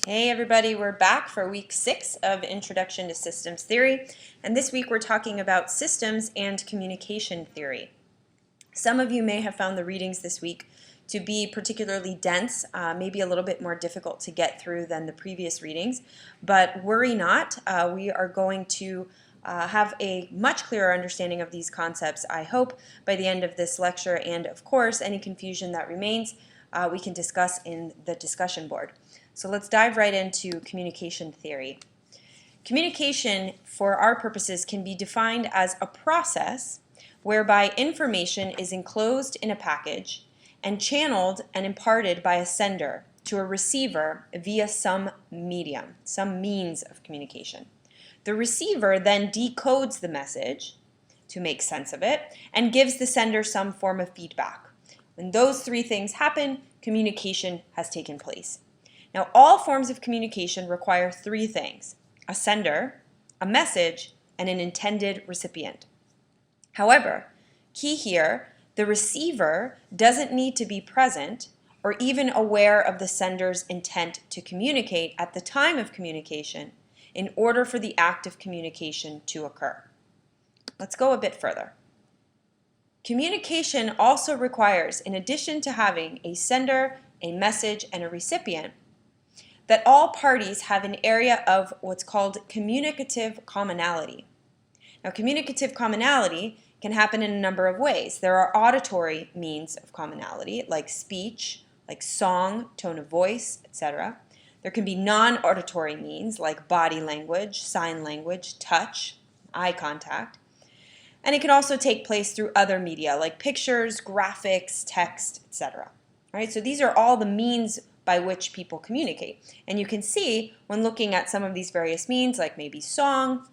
Hey everybody, we're back for week 6 of Introduction to Systems Theory, and this week we're talking about systems and communication theory. Some of you may have found the readings this week to be particularly dense, maybe a little bit more difficult to get through than the previous readings, but worry not. We are going to have a much clearer understanding of these concepts, I hope, by the end of this lecture, and of course, any confusion that remains we can discuss in the discussion board. So let's dive right into communication theory. Communication, for our purposes, can be defined as a process whereby information is enclosed in a package and channeled and imparted by a sender to a receiver via some medium, some means of communication. The receiver then decodes the message to make sense of it and gives the sender some form of feedback. When those three things happen, communication has taken place. Now, all forms of communication require three things: a sender, a message, and an intended recipient. However, key here, the receiver doesn't need to be present or even aware of the sender's intent to communicate at the time of communication in order for the act of communication to occur. Let's go a bit further. Communication also requires, in addition to having a sender, a message, and a recipient, that all parties have an area of what's called communicative commonality. Now, communicative commonality can happen in a number of ways. There are auditory means of commonality, like speech, like song, tone of voice, etc. There can be non-auditory means, like body language, sign language, touch, eye contact. And it can also take place through other media, like pictures, graphics, text, etc. All right, so these are all the means by which people communicate. And you can see when looking at some of these various means, like maybe song,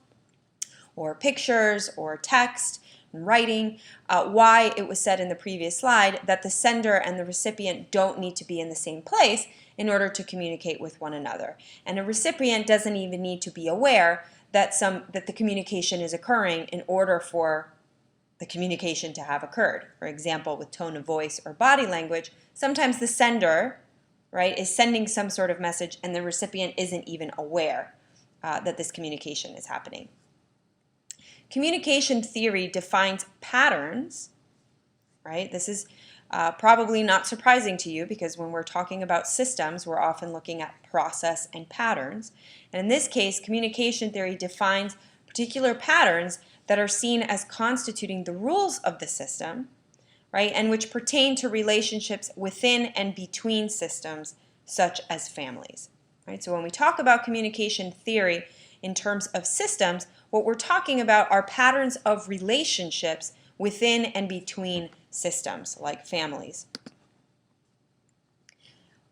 or pictures, or text, and writing, why it was said in the previous slide that the sender and the recipient don't need to be in the same place in order to communicate with one another. And a recipient doesn't even need to be aware that the communication is occurring in order for the communication to have occurred. For example, with tone of voice or body language, sometimes the sender, right, is sending some sort of message and the recipient isn't even aware that this communication is happening. Communication theory defines patterns, right? This is probably not surprising to you because when we're talking about systems, we're often looking at process and patterns. And in this case, communication theory defines particular patterns that are seen as constituting the rules of the system, right, and which pertain to relationships within and between systems, such as families. Right? So when we talk about communication theory in terms of systems, what we're talking about are patterns of relationships within and between systems, like families.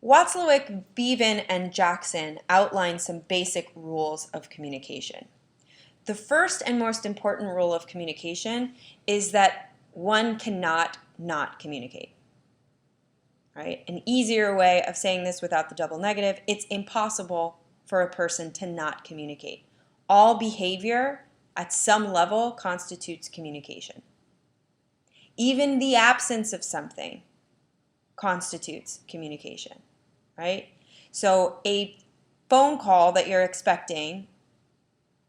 Watzlawick, Bevan, and Jackson outline some basic rules of communication. The first and most important rule of communication is that one cannot not communicate. Right? An easier way of saying this without the double negative, it's impossible for a person to not communicate. All behavior at some level constitutes communication. Even the absence of something constitutes communication, right? So a phone call that you're expecting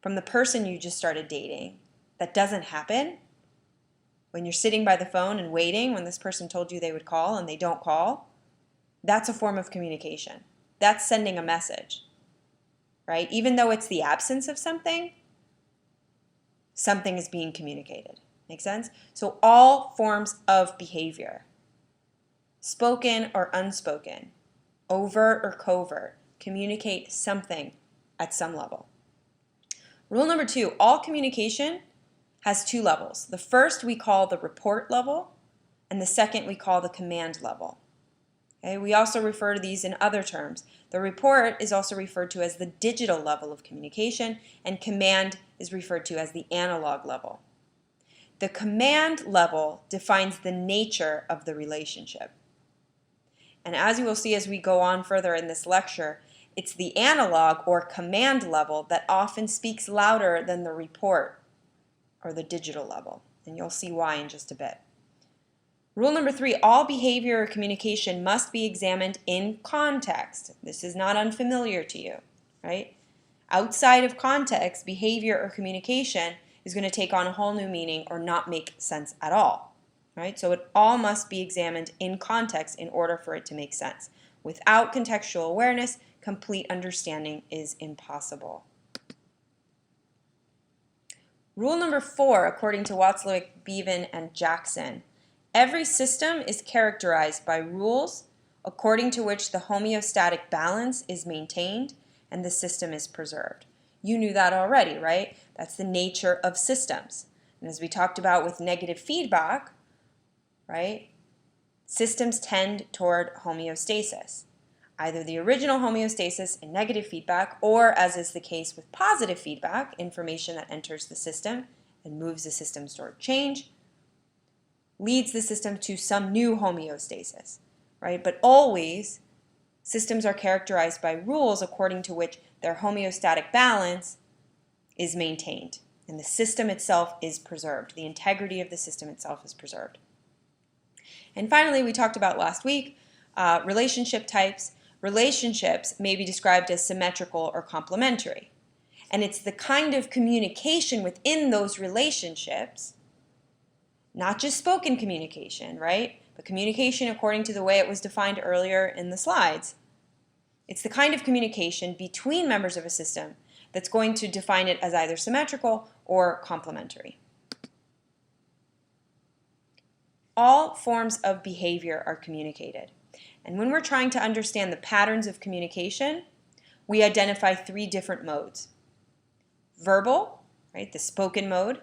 from the person you just started dating that doesn't happen, when you're sitting by the phone and waiting when this person told you they would call and they don't call, that's a form of communication. That's sending a message, right? Even though it's the absence of something, something is being communicated. Make sense? So all forms of behavior, spoken or unspoken, overt or covert, communicate something at some level. Rule number 2, all communication has 2 levels. The first we call the report level, and the second we call the command level. Okay? We also refer to these in other terms. The report is also referred to as the digital level of communication, and command is referred to as the analog level. The command level defines the nature of the relationship. And as you will see as we go on further in this lecture, it's the analog or command level that often speaks louder than the report or the digital level. And you'll see why in just a bit. Rule number 3, all behavior or communication must be examined in context. This is not unfamiliar to you, right? Outside of context, behavior or communication is going to take on a whole new meaning or not make sense at all, right? So it all must be examined in context in order for it to make sense. Without contextual awareness, complete understanding is impossible. Rule number 4, according to Watzlawick, Bevan, and Jackson, every system is characterized by rules according to which the homeostatic balance is maintained and the system is preserved. You knew that already, right? That's the nature of systems. And as we talked about with negative feedback, right, systems tend toward homeostasis. Either the original homeostasis in negative feedback, or as is the case with positive feedback, information that enters the system and moves the system toward change, leads the system to some new homeostasis, right? But always, systems are characterized by rules according to which their homeostatic balance is maintained, and the system itself is preserved. The integrity of the system itself is preserved. And finally, we talked about last week, relationship types. Relationships may be described as symmetrical or complementary. And it's the kind of communication within those relationships, not just spoken communication, right? But communication according to the way it was defined earlier in the slides. It's the kind of communication between members of a system that's going to define it as either symmetrical or complementary. All forms of behavior are communicated. And when we're trying to understand the patterns of communication, we identify 3 different modes. Verbal, right, the spoken mode,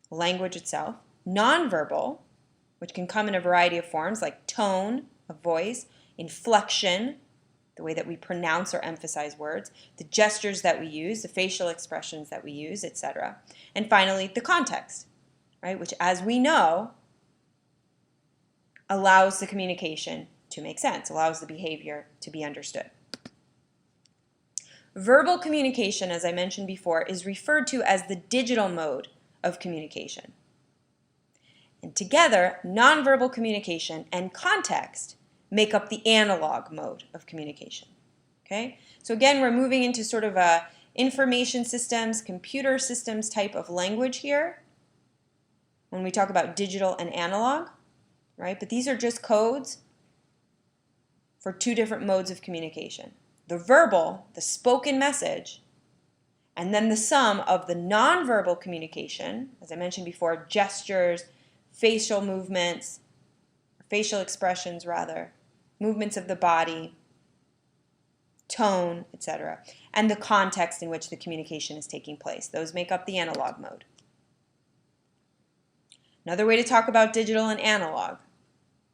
language itself. Nonverbal, which can come in a variety of forms like tone of voice, inflection, the way that we pronounce or emphasize words, the gestures that we use, the facial expressions that we use, etc. And finally, the context, right, which, as we know, allows the communication to make sense, allows the behavior to be understood. Verbal communication, as I mentioned before, is referred to as the digital mode of communication. And together, nonverbal communication and context make up the analog mode of communication. Okay? So again, we're moving into sort of a information systems, computer systems type of language here when we talk about digital and analog, right? But these are just codes for 2 different modes of communication. The verbal, the spoken message, and then the sum of the nonverbal communication, as I mentioned before, gestures, facial movements, facial expressions rather, movements of the body, tone, etc., and the context in which the communication is taking place. Those make up the analog mode. Another way to talk about digital and analog.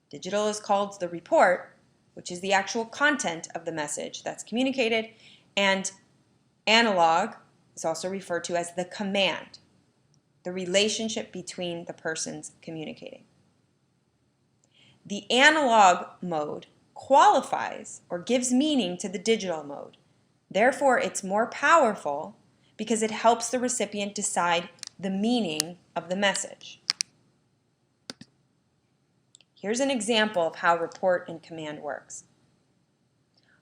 Digital is called the report, which is the actual content of the message that's communicated, and analog is also referred to as the command, the relationship between the persons communicating. The analog mode qualifies or gives meaning to the digital mode. Therefore, it's more powerful because it helps the recipient decide the meaning of the message. Here's an example of how report and command works.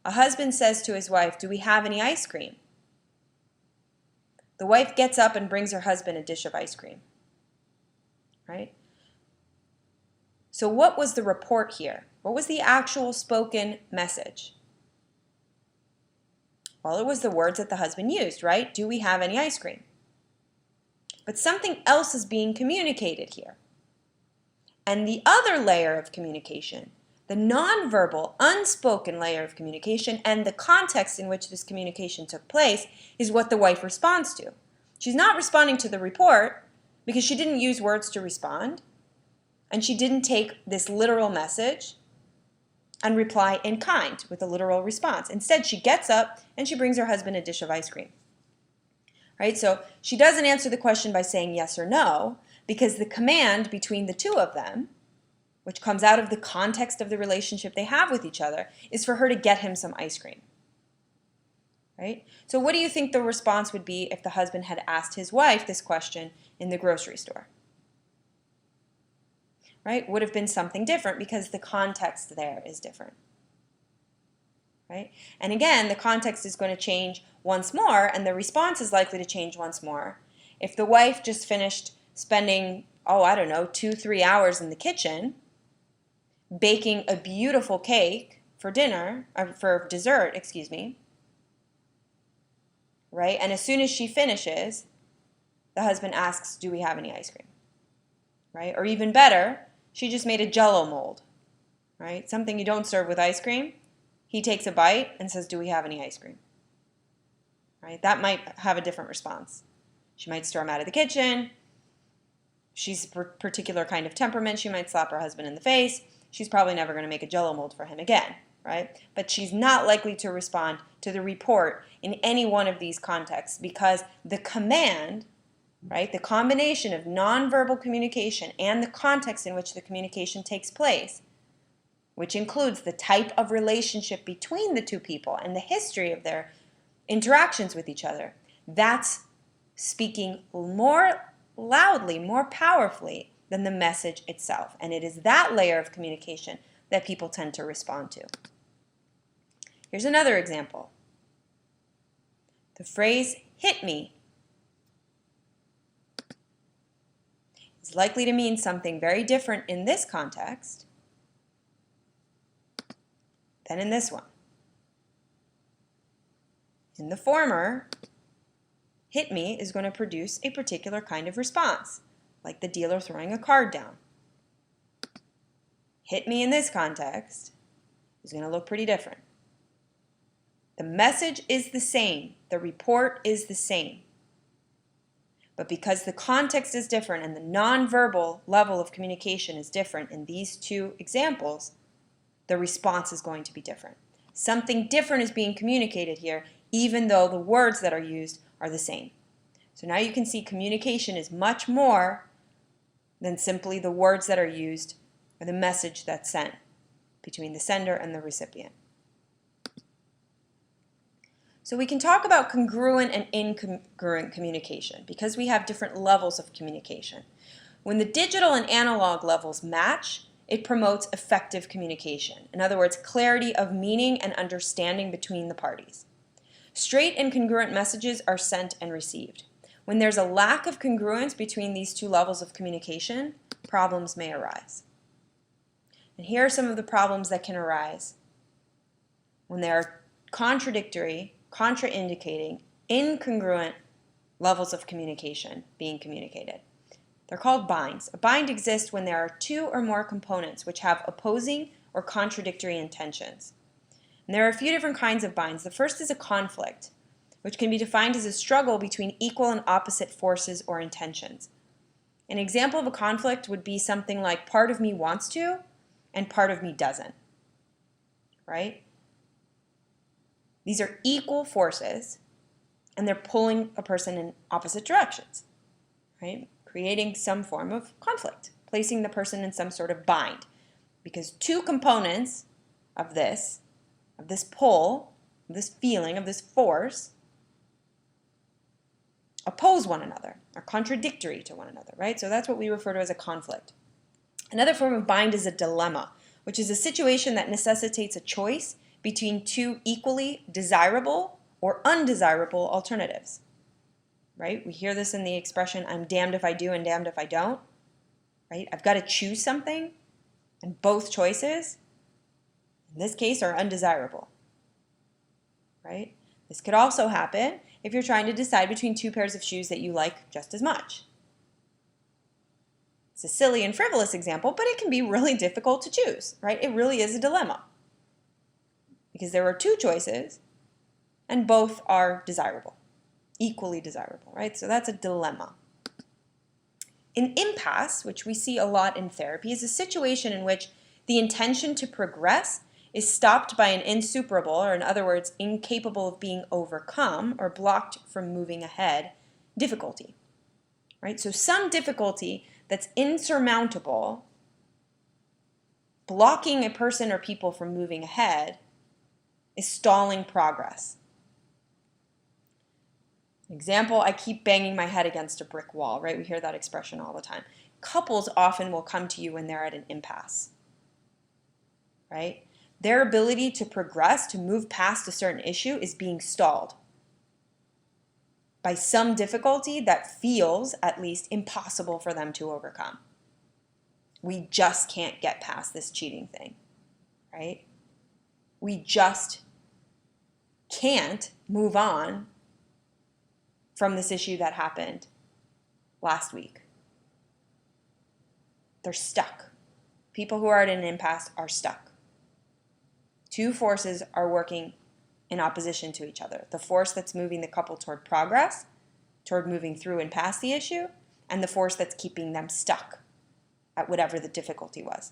A husband says to his wife, "Do we have any ice cream?" The wife gets up and brings her husband a dish of ice cream, right? So what was the report here? What was the actual spoken message? Well, it was the words that the husband used, right? Do we have any ice cream? But something else is being communicated here. And the other layer of communication, the nonverbal, unspoken layer of communication, and the context in which this communication took place is what the wife responds to. She's not responding to the report because she didn't use words to respond, and she didn't take this literal message and reply in kind with a literal response. Instead, she gets up and she brings her husband a dish of ice cream. Right? So she doesn't answer the question by saying yes or no, because the command between the 2 of them, which comes out of the context of the relationship they have with each other, is for her to get him some ice cream. Right? So what do you think the response would be if the husband had asked his wife this question in the grocery store? right, would have been something different because the context there is different. Right? And again, the context is going to change once more, and the response is likely to change once more. If the wife just finished spending, oh, I don't know, 2-3 hours in the kitchen baking a beautiful cake for dinner, or for dessert, excuse me, right? And as soon as she finishes, the husband asks, do we have any ice cream? Right? Or even better, she just made a Jell-O mold, right? Something you don't serve with ice cream. He takes a bite and says, do we have any ice cream? Right? That might have a different response. She might storm out of the kitchen. She's a particular kind of temperament. She might slap her husband in the face. She's probably never going to make a Jell-O mold for him again, right? But she's not likely to respond to the report in any one of these contexts because the command, right, the combination of nonverbal communication and the context in which the communication takes place, which includes the type of relationship between the two people and the history of their interactions with each other, that's speaking more loudly, more powerfully than the message itself. And it is that layer of communication that people tend to respond to. Here's another example. The phrase "hit me" is likely to mean something very different in this context than in this one. In the former, "hit me" is going to produce a particular kind of response, like the dealer throwing a card down. "Hit me" in this context is going to look pretty different. The message is the same, the report is the same. But because the context is different and the nonverbal level of communication is different in these two examples, the response is going to be different. Something different is being communicated here, even though the words that are used are the same. So now you can see communication is much more than simply the words that are used or the message that's sent between the sender and the recipient. So we can talk about congruent and incongruent communication because we have different levels of communication. When the digital and analog levels match, it promotes effective communication. In other words, clarity of meaning and understanding between the parties. Straight and congruent messages are sent and received. When there's a lack of congruence between these two levels of communication, problems may arise. And here are some of the problems that can arise when there are contradictory, contraindicating, incongruent levels of communication being communicated. They're called binds. A bind exists when there are two or more components which have opposing or contradictory intentions. And there are a few different kinds of binds. The first is a conflict, which can be defined as a struggle between equal and opposite forces or intentions. An example of a conflict would be something like part of me wants to and part of me doesn't, right? These are equal forces and they're pulling a person in opposite directions, right? Creating some form of conflict, placing the person in some sort of bind. Because two components of this pull, of this feeling, of this force, oppose one another, are contradictory to one another, right? So that's what we refer to as a conflict. Another form of bind is a dilemma, which is a situation that necessitates a choice between two equally desirable or undesirable alternatives. Right? We hear this in the expression, I'm damned if I do and damned if I don't. Right? I've got to choose something, and both choices, in this case, are undesirable. Right? This could also happen if you're trying to decide between two pairs of shoes that you like just as much. It's a silly and frivolous example, but it can be really difficult to choose. Right? It really is a dilemma. Because there are two choices, and both are desirable. Equally desirable, right? So that's a dilemma. An impasse, which we see a lot in therapy, is a situation in which the intention to progress is stopped by an insuperable, or in other words, incapable of being overcome or blocked from moving ahead, difficulty, right? So some difficulty that's insurmountable, blocking a person or people from moving ahead, is stalling progress. Example, I keep banging my head against a brick wall, right? We hear that expression all the time. couples often will come to you when they're at an impasse, right? Their ability to progress, to move past a certain issue is being stalled by some difficulty that feels, at least, impossible for them to overcome. We just can't get past this cheating thing, right? We just can't move on from this issue that happened last week. They're stuck. People who are at an impasse are stuck. Two forces are working in opposition to each other. The force that's moving the couple toward progress, toward moving through and past the issue, and the force that's keeping them stuck at whatever the difficulty was.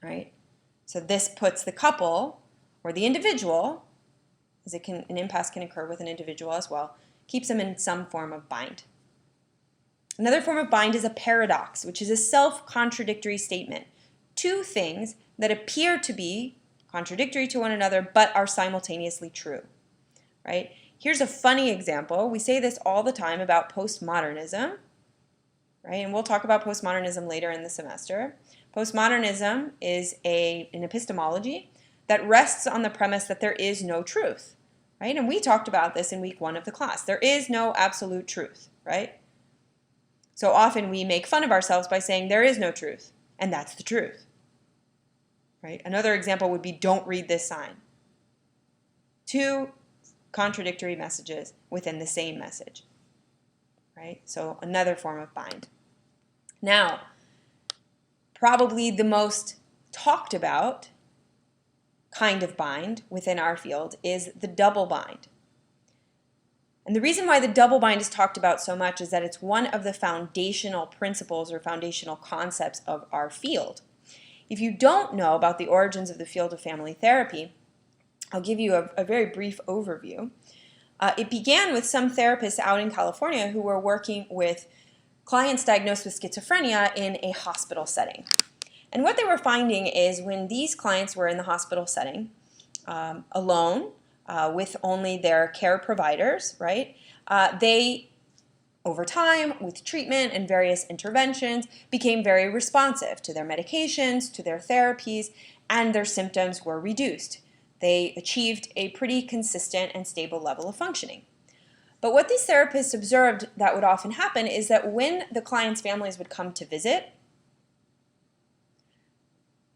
Right? So this puts the couple, or the individual, as an impasse can occur with an individual as well, keeps them in some form of bind. Another form of bind is a paradox, which is a self-contradictory statement. Two things that appear to be contradictory to one another, but are simultaneously true, right? Here's a funny example. We say this all the time about postmodernism, right? And we'll talk about postmodernism later in the semester. Postmodernism is an epistemology that rests on the premise that there is no truth, right? And we talked about this in week 1 of the class. There is no absolute truth, right? So often we make fun of ourselves by saying there is no truth, and that's the truth. Right? Another example would be don't read this sign. Two contradictory messages within the same message. Right? So another form of bind. Now, probably the most talked about kind of bind within our field is the double bind. And the reason why the double bind is talked about so much is that it's one of the foundational principles or foundational concepts of our field. If you don't know about the origins of the field of family therapy, I'll give you a very brief overview. It began with some therapists out in California who were working with clients diagnosed with schizophrenia in a hospital setting. And what they were finding is when these clients were in the hospital setting, alone, with only their care providers, right, they over time, with treatment and various interventions, became very responsive to their medications, to their therapies, and their symptoms were reduced. They achieved a pretty consistent and stable level of functioning. But what these therapists observed that would often happen is that when the clients' families would come to visit,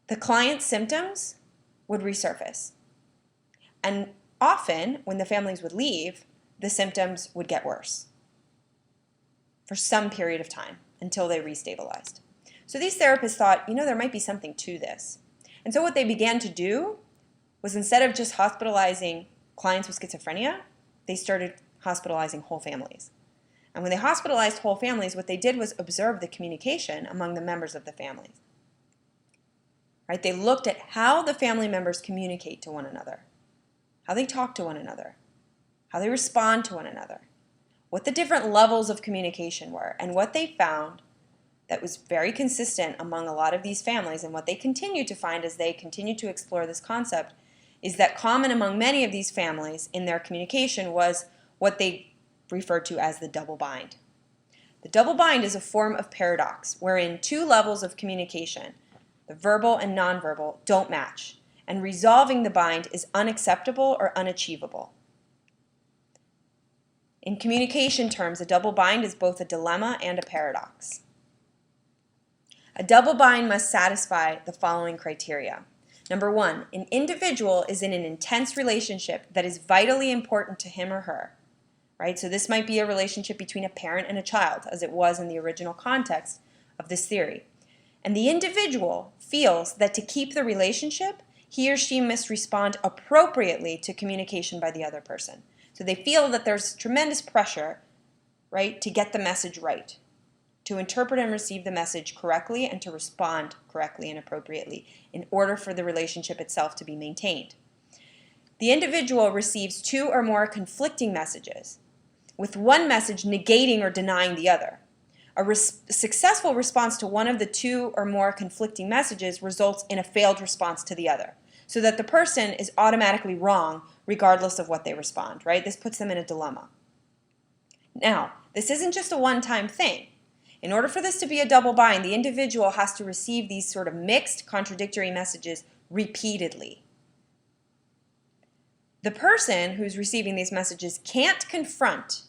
the client's symptoms would resurface. And often, when the families would leave, the symptoms would get worse for some period of time until they restabilized. So these therapists thought, there might be something to this. And so what they began to do was instead of just hospitalizing clients with schizophrenia, they started hospitalizing whole families. And when they hospitalized whole families, what they did was observe the communication among the members of the families. Right? They looked at how the family members communicate to one another, how they talk to one another, how they respond to one another, what the different levels of communication were, and what they found that was very consistent among a lot of these families, and what they continue to find as they continue to explore this concept, is that common among many of these families in their communication was what they referred to as the double bind. The double bind is a form of paradox wherein two levels of communication, the verbal and nonverbal, don't match, and resolving the bind is unacceptable or unachievable. In communication terms, a double bind is both a dilemma and a paradox. A double bind must satisfy the following criteria. Number 1, an individual is in an intense relationship that is vitally important to him or her, right? So this might be a relationship between a parent and a child, as it was in the original context of this theory. And the individual feels that to keep the relationship, he or she must respond appropriately to communication by the other person. So they feel that there's tremendous pressure, right, to get the message right, to interpret and receive the message correctly and to respond correctly and appropriately in order for the relationship itself to be maintained. The individual receives 2 or more conflicting messages, with one message negating or denying the other. A successful response to one of the 2 or more conflicting messages results in a failed response to the other, so that the person is automatically wrong regardless of what they respond, right? This puts them in a dilemma. Now, this isn't just a one-time thing. In order for this to be a double bind, the individual has to receive these sort of mixed, contradictory messages repeatedly. The person who's receiving these messages can't confront,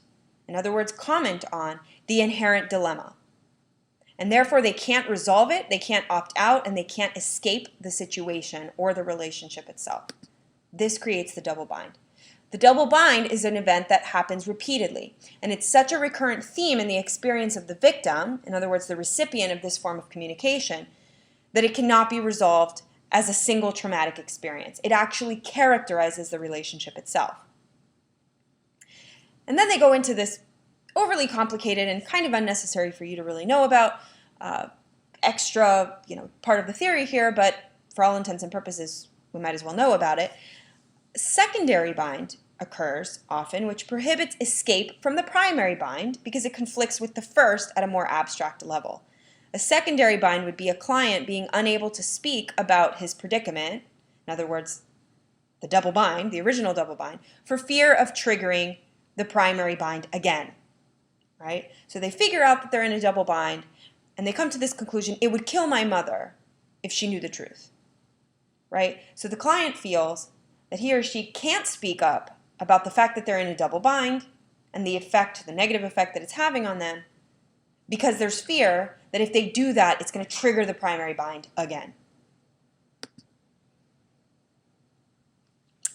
in other words, comment on, the inherent dilemma. And therefore, they can't resolve it, they can't opt out, and they can't escape the situation or the relationship itself. This creates the double bind. The double bind is an event that happens repeatedly, and it's such a recurrent theme in the experience of the victim, in other words, the recipient of this form of communication, that it cannot be resolved as a single traumatic experience. It actually characterizes the relationship itself. And then they go into this overly complicated and kind of unnecessary for you to really know about extra, part of the theory here, but for all intents and purposes, we might as well know about it. Secondary bind occurs often, which prohibits escape from the primary bind because it conflicts with the first at a more abstract level. A secondary bind would be a client being unable to speak about his predicament, in other words, the double bind, the original double bind, for fear of triggering the primary bind again, right? So they figure out that they're in a double bind, and they come to this conclusion: it would kill my mother if she knew the truth, right? So the client feels that he or she can't speak up about the fact that they're in a double bind and the negative effect that it's having on them, because there's fear that if they do that, it's going to trigger the primary bind again.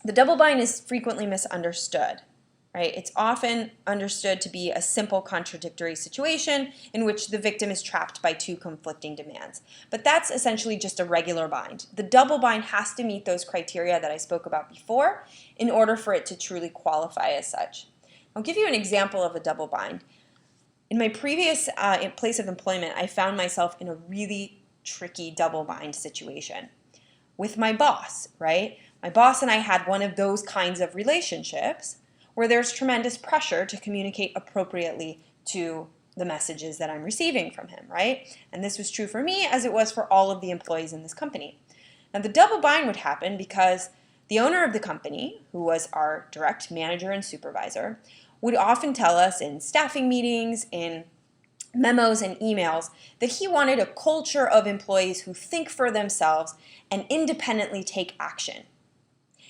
The double bind is frequently misunderstood, right? It's often understood to be a simple contradictory situation in which the victim is trapped by two conflicting demands. But that's essentially just a regular bind. The double bind has to meet those criteria that I spoke about before in order for it to truly qualify as such. I'll give you an example of a double bind. In my previous place of employment, I found myself in a really tricky double bind situation with my boss, right? My boss and I had one of those kinds of relationships where there's tremendous pressure to communicate appropriately to the messages that I'm receiving from him, right? And this was true for me as it was for all of the employees in this company. Now, the double bind would happen because the owner of the company, who was our direct manager and supervisor, would often tell us in staffing meetings, in memos and emails, that he wanted a culture of employees who think for themselves and independently take action.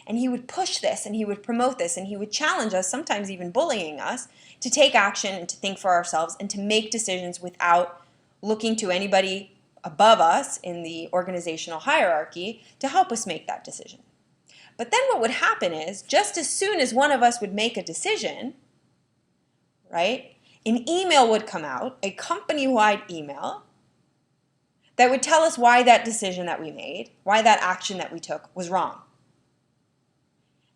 And he would push this, and he would promote this, and he would challenge us, sometimes even bullying us, to take action and to think for ourselves and to make decisions without looking to anybody above us in the organizational hierarchy to help us make that decision. But then what would happen is, just as soon as one of us would make a decision, right, an email would come out, a company-wide email, that would tell us why that decision that we made, why that action that we took was wrong.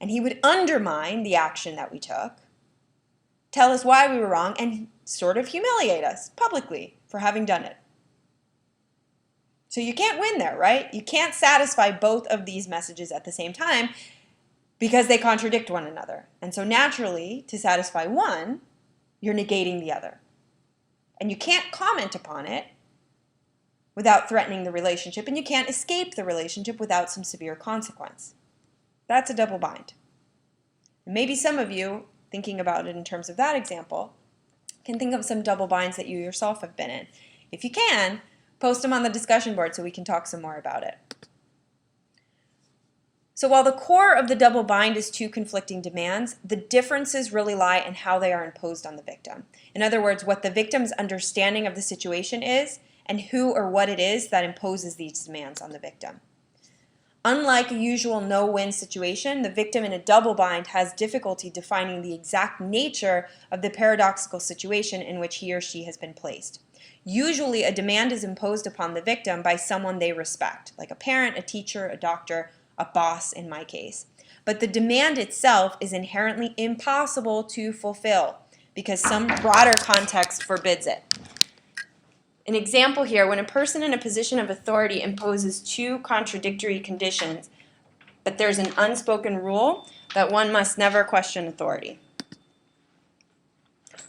And he would undermine the action that we took, tell us why we were wrong, and sort of humiliate us publicly for having done it. So you can't win there, right? You can't satisfy both of these messages at the same time because they contradict one another. And so naturally, to satisfy one, you're negating the other. And you can't comment upon it without threatening the relationship, and you can't escape the relationship without some severe consequence. That's a double bind. And maybe some of you, thinking about it in terms of that example, can think of some double binds that you yourself have been in. If you can, post them on the discussion board so we can talk some more about it. So while the core of the double bind is two conflicting demands, the differences really lie in how they are imposed on the victim. In other words, what the victim's understanding of the situation is and who or what it is that imposes these demands on the victim. Unlike a usual no-win situation, the victim in a double bind has difficulty defining the exact nature of the paradoxical situation in which he or she has been placed. Usually, a demand is imposed upon the victim by someone they respect, like a parent, a teacher, a doctor, a boss in my case. But the demand itself is inherently impossible to fulfill because some broader context forbids it. An example here, when a person in a position of authority imposes two contradictory conditions, but there's an unspoken rule that one must never question authority.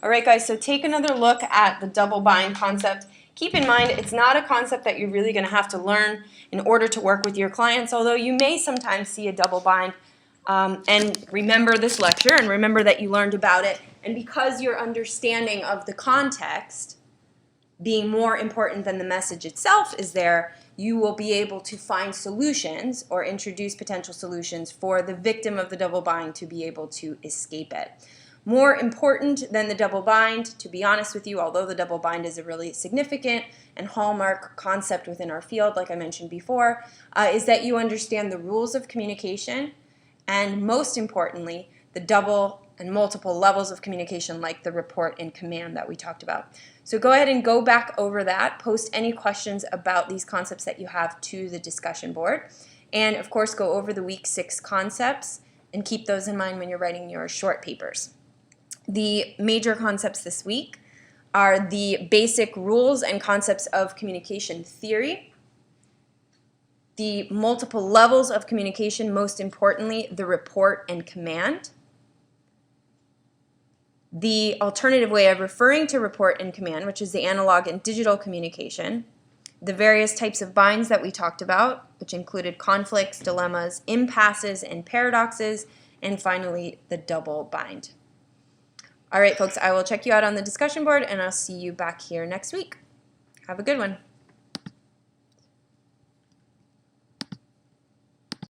All right, guys, so take another look at the double bind concept. Keep in mind, it's not a concept that you're really going to have to learn in order to work with your clients, although you may sometimes see a double bind. And remember this lecture and remember that you learned about it. And because your understanding of the context being more important than the message itself is there, you will be able to find solutions or introduce potential solutions for the victim of the double bind to be able to escape it. More important than the double bind, to be honest with you, although the double bind is a really significant and hallmark concept within our field, like I mentioned before, is that you understand the rules of communication, and most importantly, the double and multiple levels of communication, like the report and command that we talked about. So go ahead and go back over that, post any questions about these concepts that you have to the discussion board, and of course go over the week 6 concepts and keep those in mind when you're writing your short papers. The major concepts this week are the basic rules and concepts of communication theory, the multiple levels of communication, most importantly, the report and command, the alternative way of referring to report and command, which is the analog and digital communication, the various types of binds that we talked about, which included conflicts, dilemmas, impasses, and paradoxes, and finally, the double bind. All right, folks, I will check you out on the discussion board, and I'll see you back here next week. Have a good one.